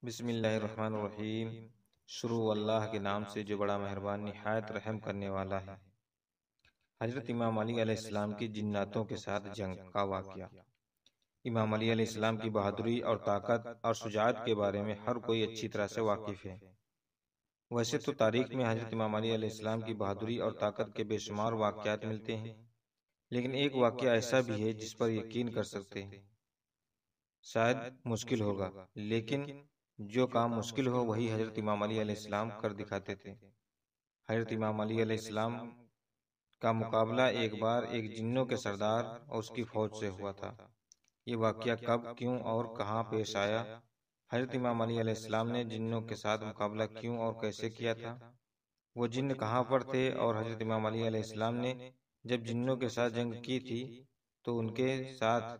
بسم اللہ الرحمن الرحیم۔ شروع اللہ کے نام سے جو بڑا مہربان نہایت رحم کرنے والا ہے۔ حضرت امام علی علیہ السلام کی جناتوں کے ساتھ جنگ کا واقعہ۔ امام علی علیہ السلام کی بہادری اور طاقت اور شجاعت کے بارے میں ہر کوئی اچھی طرح سے واقف ہے۔ ویسے تو تاریخ میں حضرت امام علی علیہ السلام کی بہادری اور طاقت کے بے شمار واقعات ملتے ہیں، لیکن ایک واقعہ ایسا بھی ہے جس پر یقین کر سکتے ہیں۔ شاید مشکل ہوگا، لیکن جو کام مشکل ہو وہی حضرت امام علی علیہ السلام کر دکھاتے تھے۔ حضرت امام علی علیہ السلام کا مقابلہ ایک بار ایک جنوں کے سردار اور اس کی فوج سے ہوا تھا۔ یہ واقعہ کب، کیوں اور کہاں پیش آیا؟ حضرت امام علی علیہ السلام نے جنوں کے ساتھ مقابلہ کیوں اور کیسے کیا تھا؟ وہ جن کہاں پر تھے؟ اور حضرت امام علی علیہ السلام نے جب جنوں کے ساتھ جنگ کی تھی تو ان کے ساتھ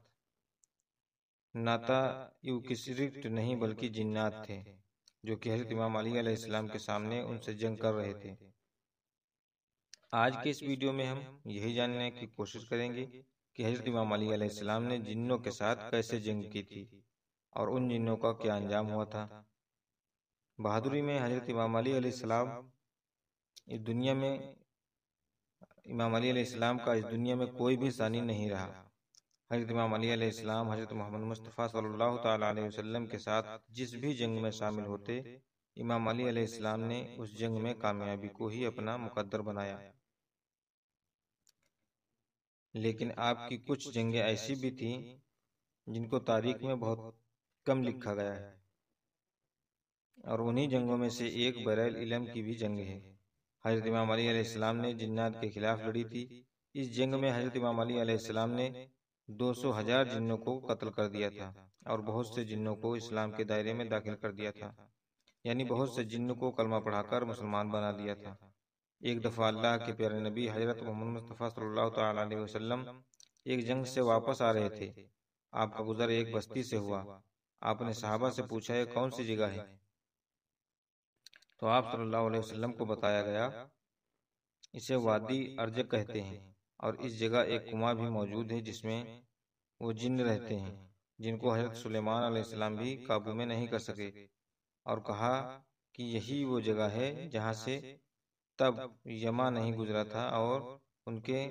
ناتا یوکسرٹ نہیں بلکہ جنات تھے، جو کہ حضرت امام علی علیہ السلام کے سامنے ان سے جنگ کر رہے تھے۔ آج کے اس ویڈیو میں ہم یہی جاننے کی کوشش کریں گے کہ حضرت امام علی علیہ السلام نے جنوں کے ساتھ کیسے جنگ کی تھی اور ان جنوں کا کیا انجام ہوا تھا۔ بہادری میں حضرت امام علی علیہ السلام اس دنیا میں امام علی علیہ السلام کا اس دنیا میں کوئی بھی ثانی نہیں رہا۔ حضرت امام علی علیہ السلام حضرت محمد مصطفیٰ صلی اللہ تعالی علیہ وسلم کے ساتھ جس بھی جنگ میں شامل ہوتے، امام علی علیہ السلام نے اس جنگ میں کامیابی کو ہی اپنا مقدر بنایا۔ لیکن آپ کی کچھ جنگیں ایسی بھی تھیں جن کو تاریخ میں بہت کم لکھا گیا ہے، اور انہی جنگوں میں سے ایک بحر العلم کی بھی جنگ ہے۔ حضرت امام علی علیہ السلام نے جنات کے خلاف لڑی تھی۔ اس جنگ میں حضرت امام علی علیہ السلام نے 200,000 جنوں کو قتل کر دیا تھا اور بہت سے جنوں کو اسلام کے دائرے میں داخل کر دیا تھا، یعنی بہت سے جنوں کو کلمہ پڑھا کر مسلمان بنا دیا تھا۔ ایک دفعہ اللہ کے پیارے نبی حضرت محمد مصطفیٰ صلی اللہ تعالی علیہ وسلم ایک جنگ سے واپس آ رہے تھے۔ آپ کا گزر ایک بستی سے ہوا۔ آپ نے صحابہ سے پوچھا یہ کون سی جگہ ہے؟ تو آپ صلی اللہ علیہ وسلم کو بتایا گیا اسے وادی ارجق کہتے ہیں، اور اس جگہ ایک کنواں بھی موجود ہے جس میں وہ جن رہتے ہیں جن کو حضرت سلیمان علیہ السلام بھی قابو میں نہیں کر سکے، اور کہا کہ یہی وہ جگہ ہے جہاں سے تب یما نہیں گزرا تھا اور ان کے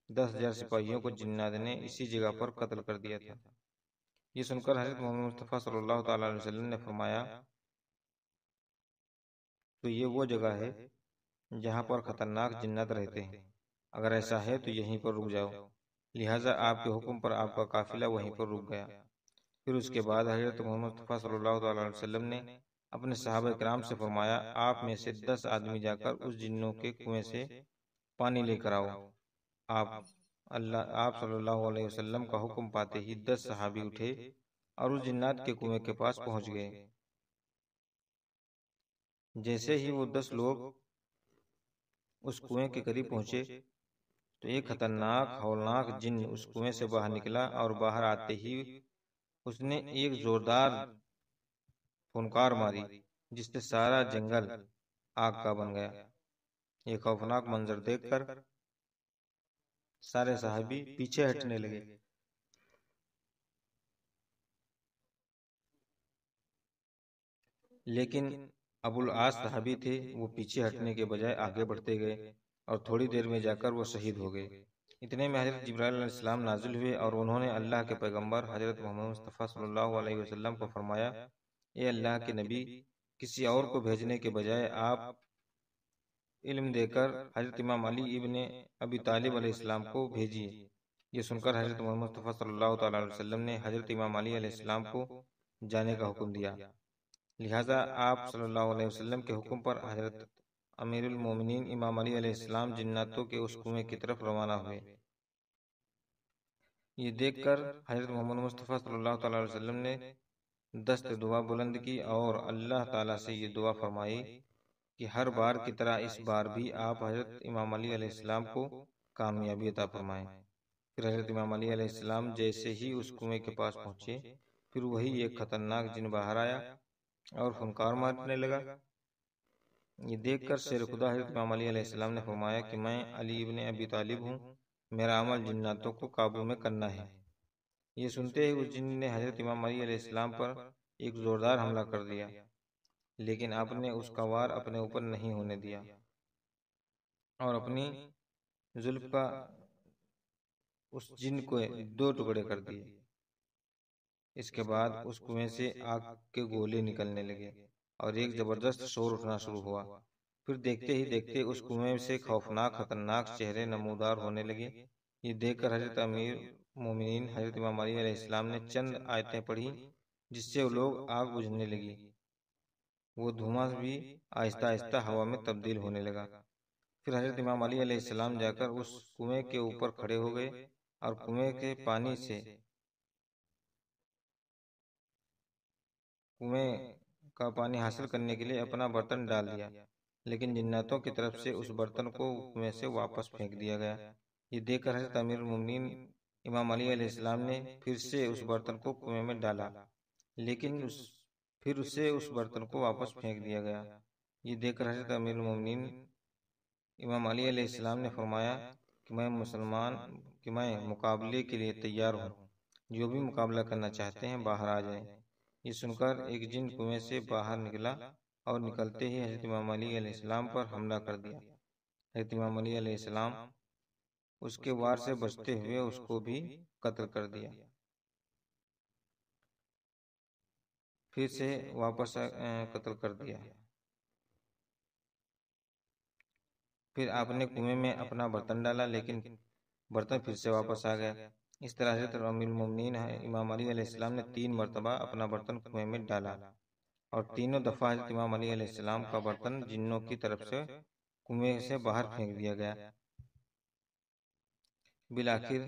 10,000 سپاہیوں کو جنات نے اسی جگہ پر قتل کر دیا تھا۔ یہ سن کر حضرت محمد مصطفیٰ صلی اللہ تعالی علیہ وسلم نے فرمایا تو یہ وہ جگہ ہے جہاں پر خطرناک جنات رہتے ہیں، اگر ایسا ہے تو یہیں پر رک جاؤ۔ لہٰذا آپ کے حکم پر آپ کا قافلہ وہیں پر رک گیا۔ پھر اس کے بعد حضرت محمد مصطفیٰ صلی اللہ تعالی علیہ وسلم نے اپنے صحابہ کرام سے فرمایا آپ میں سے 10 آدمی جا کر اس جنوں کے کنویں سے پانی لے کر آؤ۔ آپ صلی اللہ علیہ وسلم کا حکم پاتے ہی 10 صحابی اٹھے اور اس جنات کے کنویں کے پاس پہنچ گئے۔ جیسے ہی وہ 10 لوگ اس کنویں کے قریب پہنچے تو ایک خطرناک ہولناک جن اس کنویں سے باہر نکلا، اور باہر آتے ہی اس نے ایک زوردار پھنکار ماری جس سے سارا جنگل آگ کا بن گیا۔ یہ خوفناک منظر دیکھ کر سارے صحابی پیچھے ہٹنے لگے، لیکن ابو العاص صحابی تھے، وہ پیچھے ہٹنے کے بجائے آگے بڑھتے گئے اور تھوڑی دیر میں جا کر وہ شہید ہو گئے۔ اتنے میں حضرت جبرائیل علیہ السلام نازل ہوئے اور انہوں نے اللہ کے پیغمبر حضرت محمد مصطفیٰ صلی اللہ علیہ وسلم کو فرمایا اے اللہ کے نبی، کسی اور کو بھیجنے کے بجائے آپ علم دے کر حضرت امام علی ابن ابی طالب علیہ السلام کو بھیجیے۔ یہ سن کر حضرت محمد مصطفیٰ صلی اللہ تعالی علیہ وسلم نے حضرت امام علی علیہ السلام کو جانے کا حکم دیا۔ لہٰذا آپ صلی اللہ علیہ وسلم کے حکم پر حضرت امیر المومنین امام علی علیہ السلام جناتوں کے اس کنویں کی طرف روانہ ہوئے۔ یہ دیکھ کر حضرت محمد مصطفیٰ صلی اللہ تعالی علیہ وسلم نے دست دعا بلند کی اور اللہ تعالیٰ سے یہ دعا فرمائی کہ ہر بار کی طرح اس بار بھی آپ حضرت امام علی علیہ السلام کو کامیابی عطا فرمائیں۔ پھر حضرت امام علی علیہ السلام جیسے ہی اس کنویں کے پاس پہنچے، پھر وہی ایک خطرناک جن باہر آیا اور فنکار مارنے لگا۔ یہ دیکھ کر شیر خدا حضرت امام علی علیہ السلام نے فرمایا کہ میں علی ابن ابی طالب ہوں، میرا عمل جناتوں کو قابو میں کرنا ہے۔ یہ سنتے ہی اس جن نے حضرت امام علی علیہ السلام پر ایک زوردار حملہ کر دیا، لیکن آپ نے اس کا وار اپنے اوپر نہیں ہونے دیا اور اپنی زلف کا اس جن کو 2 ٹکڑے کر دیے۔ اس کے بعد اس کنویں سے آگ کے گولے نکلنے لگے اور ایک زبردست شور اٹھنا شروع ہوا۔ پھر دیکھتے ہی دیکھتے اس کنویں سے خوفناک خطرناک چہرے نمودار ہونے لگے۔ یہ دیکھ کر حضرت امیر مومنین حضرت امام علی علیہ السلام نے چند آیتیں پڑھی، جس سے وہ لوگ آگ بجھنے لگی۔ وہ دھواں بھی آہستہ آہستہ ہوا میں تبدیل ہونے لگا۔ پھر حضرت امام علی علیہ السلام جا کر اس کنویں کے اوپر کھڑے ہو گئے اور کنویں کا پانی حاصل کرنے کے لیے اپنا برتن ڈال دیا، لیکن جناتوں کی طرف سے اس برتن کو کنویں سے واپس پھینک دیا گیا۔ یہ دیکھ کر حضرت امیر المومنین امام علی علیہ السلام نے پھر سے اس برتن کو کنویں میں ڈالا، لیکن پھر اسے اس برتن کو واپس پھینک دیا گیا۔ یہ دیکھ کر حضرت امیر المومنین امام علی علیہ السلام نے فرمایا کہ میں مقابلے کے لیے تیار ہوں، جو بھی مقابلہ کرنا چاہتے ہیں باہر آ جائیں۔ یہ سن کر ایک جن کنویں سے باہر نکلا اور نکلتے ہی حضرت امام علی علیہ السلام پر حملہ کر دیا۔ حضرت امام علی علیہ السلام اس کے وار سے بچتے ہوئے اس کو بھی قتل کر دیا۔ پھر سے واپس قتل کر دیا۔ پھر آپ نے کنویں میں اپنا برتن ڈالا، لیکن برتن پھر سے واپس آ گیا۔ اس طرح حضرت امیر المومنین امام علی علیہ السلام نے 3 مرتبہ اپنا برتن کنویں میں ڈالا اور تینوں دفعہ حضرت امام علی علیہ السلام کا برتن جنوں کی طرف سے کنویں سے باہر پھینک دیا گیا۔ بالآخر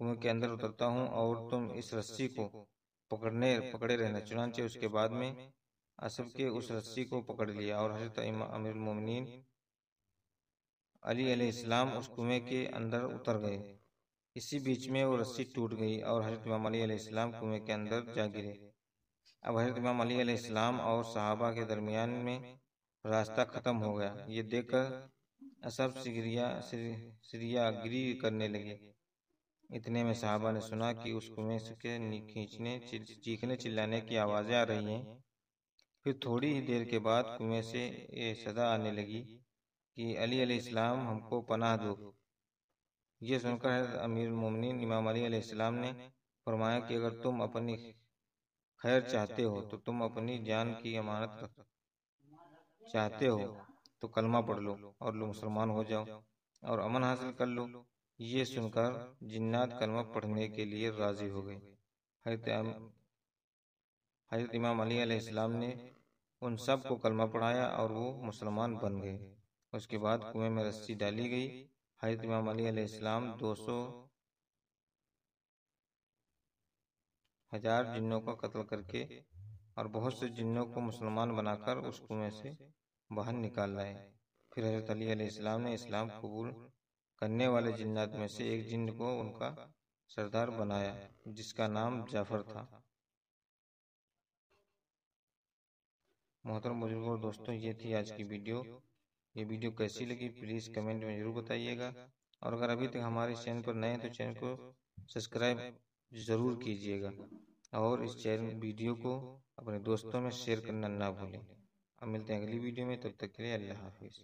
کنویں کے اندر اترتا ہوں اور تم اس رسی کو پکڑے رہنا۔ چنانچہ اس کے بعد میں اسب کے اس رسی کو پکڑ لیا اور حضرت امیر المومنین علی علیہ السلام اس کنویں کے اندر اتر گئے۔ اسی بیچ میں وہ رسی ٹوٹ گئی اور حضرت امام علی علیہ السلام کنویں کے اندر جا گرے۔ اب حضرت امام علی علیہ السلام اور صحابہ کے درمیان میں راستہ ختم ہو گیا۔ یہ دیکھ کر اسب سریا گری کرنے لگے۔ اتنے میں صحابہ نے سنا کہ اس کنویں کے چیخنے چلانے کی آوازیں آ رہی ہیں۔ پھر تھوڑی ہی دیر کے بعد کنویں سے یہ صدا آنے لگی کہ علی علیہ السلام ہم کو پناہ دو۔ یہ سن کر حضرت امیر المومنین امام علی علیہ السلام نے فرمایا کہ اگر تم اپنی خیر چاہتے ہو تو تم اپنی جان کی امانت چاہتے ہو تو کلمہ پڑھ لو اور مسلمان ہو جاؤ اور امن حاصل کر لو۔ یہ سن کر جنات کلمہ پڑھنے کے لیے راضی ہو گئے۔ حضرت امام علی علیہ السلام نے ان سب کو کلمہ پڑھایا اور وہ مسلمان بن گئے۔ اس کے بعد کنویں میں رسی ڈالی گئی۔ حضرت امام علی علیہ السلام 200,000 جنوں کا قتل کر کے اور بہت سے جنوں کو مسلمان بنا کر اس کنویں سے باہر نکال لائے۔ پھر حضرت علی علیہ السلام نے اسلام قبول کرنے والے جنات میں سے ایک جن کو ان کا سردار بنایا، جس کا نام جعفر تھا۔ محترم بزرگوں اور دوستوں، یہ تھی آج کی ویڈیو۔ یہ ویڈیو کیسی لگی پلیز کمنٹ میں ضرور بتائیے گا، اور اگر ابھی تک ہمارے چینل پر نئے ہیں تو چینل کو سبسکرائب ضرور کیجیے گا اور اس ویڈیو کو اپنے دوستوں میں شیئر کرنا نہ بھولیں۔ اب ملتے ہیں اگلی ویڈیو میں، تب تک کے لیے اللہ حافظ۔